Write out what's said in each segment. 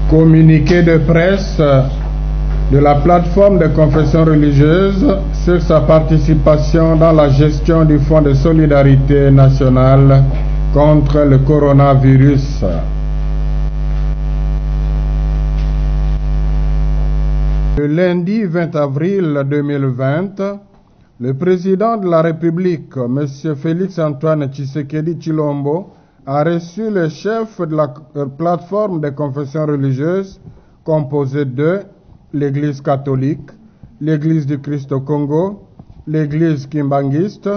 Communiqué de presse de la plateforme des confessions religieuses sur sa participation dans la gestion du Fonds de solidarité nationale contre le coronavirus. Le lundi 20 avril 2020, le président de la République, M. Félix-Antoine Tshisekedi Tshilombo, a reçu le chef de la plateforme des confessions religieuses composée de l'Église catholique, l'Église du Christ au Congo, l'Église kimbanguiste,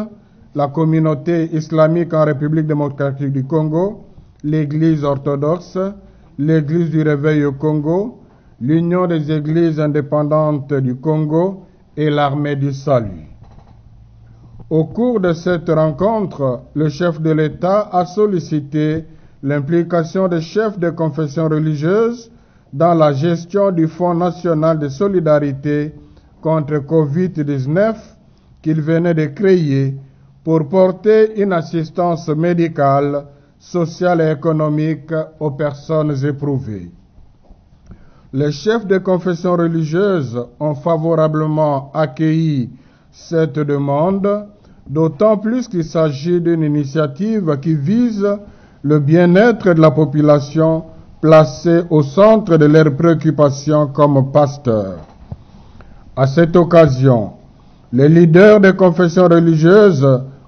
la communauté islamique en République démocratique du Congo, l'Église orthodoxe, l'Église du Réveil au Congo, l'Union des Églises indépendantes du Congo et l'Armée du Salut. Au cours de cette rencontre, le chef de l'État a sollicité l'implication des chefs de confessions religieuses dans la gestion du Fonds national de solidarité contre Covid-19 qu'il venait de créer pour porter une assistance médicale, sociale et économique aux personnes éprouvées. Les chefs de confessions religieuses ont favorablement accueilli cette demande, d'autant plus qu'il s'agit d'une initiative qui vise le bien-être de la population placée au centre de leurs préoccupations comme pasteurs. À cette occasion, les leaders des confessions religieuses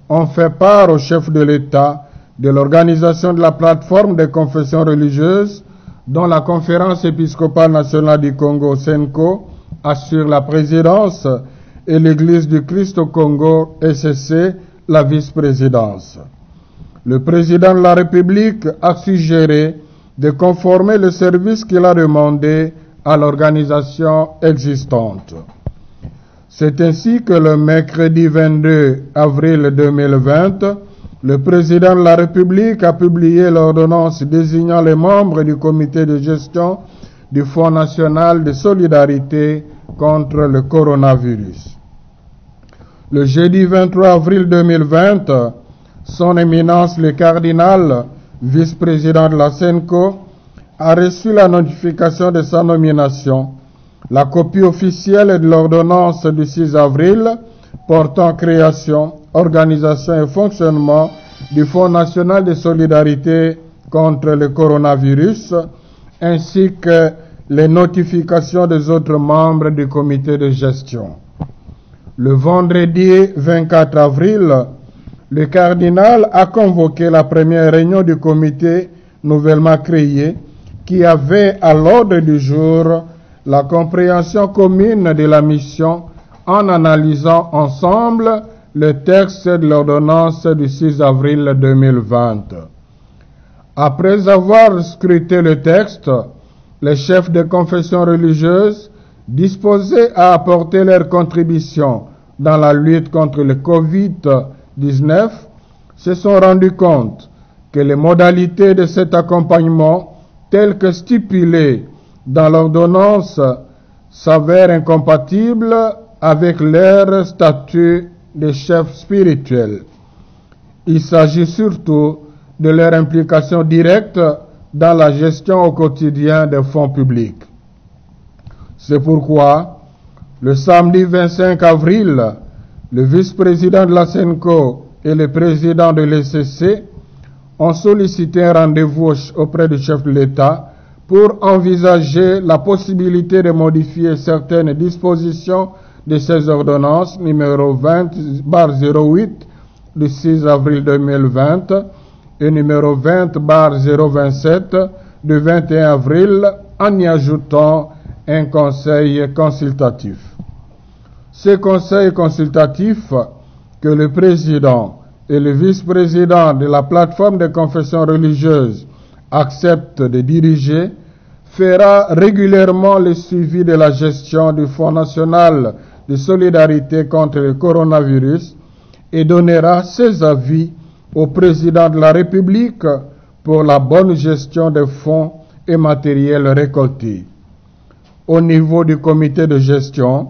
ont fait part au chef de l'État de l'organisation de la plateforme des confessions religieuses dont la Conférence épiscopale nationale du Congo, CENCO, assure la présidence et l'Église du Christ au Congo, ECC, la vice-présidence. Le président de la République a suggéré de conformer le service qu'il a demandé à l'organisation existante. C'est ainsi que le mercredi 22 avril 2020, le président de la République a publié l'ordonnance désignant les membres du comité de gestion du Fonds national de solidarité contre le coronavirus. Le jeudi 23 avril 2020, son éminence le cardinal, vice-président de la CENCO, a reçu la notification de sa nomination, la copie officielle de l'ordonnance du 6 avril portant création, organisation et fonctionnement du Fonds national de solidarité contre le coronavirus, ainsi que les notifications des autres membres du comité de gestion. Le vendredi 24 avril, le cardinal a convoqué la première réunion du comité nouvellement créé qui avait à l'ordre du jour la compréhension commune de la mission en analysant ensemble le texte de l'ordonnance du 6 avril 2020. Après avoir scruté le texte, les chefs de confessions religieuses disposés à apporter leur contribution dans la lutte contre le Covid-19 se sont rendus compte que les modalités de cet accompagnement, telles que stipulées dans l'ordonnance, s'avèrent incompatibles avec leur statut de chef spirituel. Il s'agit surtout de leur implication directe dans la gestion au quotidien des fonds publics. C'est pourquoi, le samedi 25 avril, le vice-président de la CENCO et le président de l'ECC ont sollicité un rendez-vous auprès du chef de l'État pour envisager la possibilité de modifier certaines dispositions de ces ordonnances numéro 20/08 du 6 avril 2020 et numéro 20/027 du 21 avril en y ajoutant un conseil consultatif. Ce conseil consultatif que le président et le vice-président de la plateforme des confessions religieuses acceptent de diriger fera régulièrement le suivi de la gestion du Fonds national de solidarité contre le coronavirus et donnera ses avis au président de la République pour la bonne gestion des fonds et matériels récoltés. Au niveau du comité de gestion,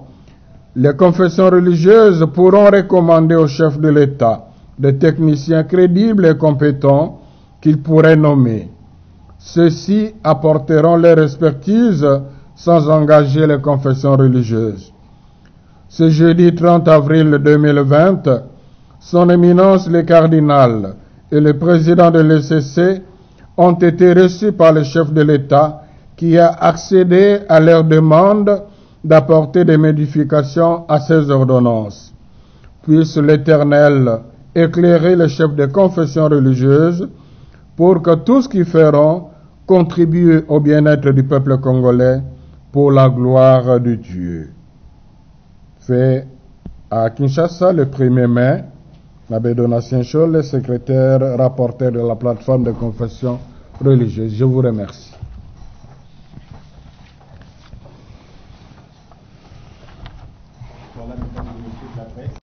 les confessions religieuses pourront recommander au chef de l'État des techniciens crédibles et compétents qu'il pourrait nommer. Ceux-ci apporteront leur expertise sans engager les confessions religieuses. Ce jeudi 30 avril 2020, Son Éminence le cardinal et le président de l'ECC ont été reçus par le chef de l'État qui a accédé à leur demande d'apporter des modifications à ces ordonnances. Puisse l'Éternel éclairer les chefs de confession religieuse pour que tout ce qu'ils feront contribue au bien-être du peuple congolais pour la gloire de Dieu. Fait à Kinshasa le 1er mai, l'abbé Donatien Scholl, secrétaire rapporteur de la plateforme de confession religieuse. Je vous remercie.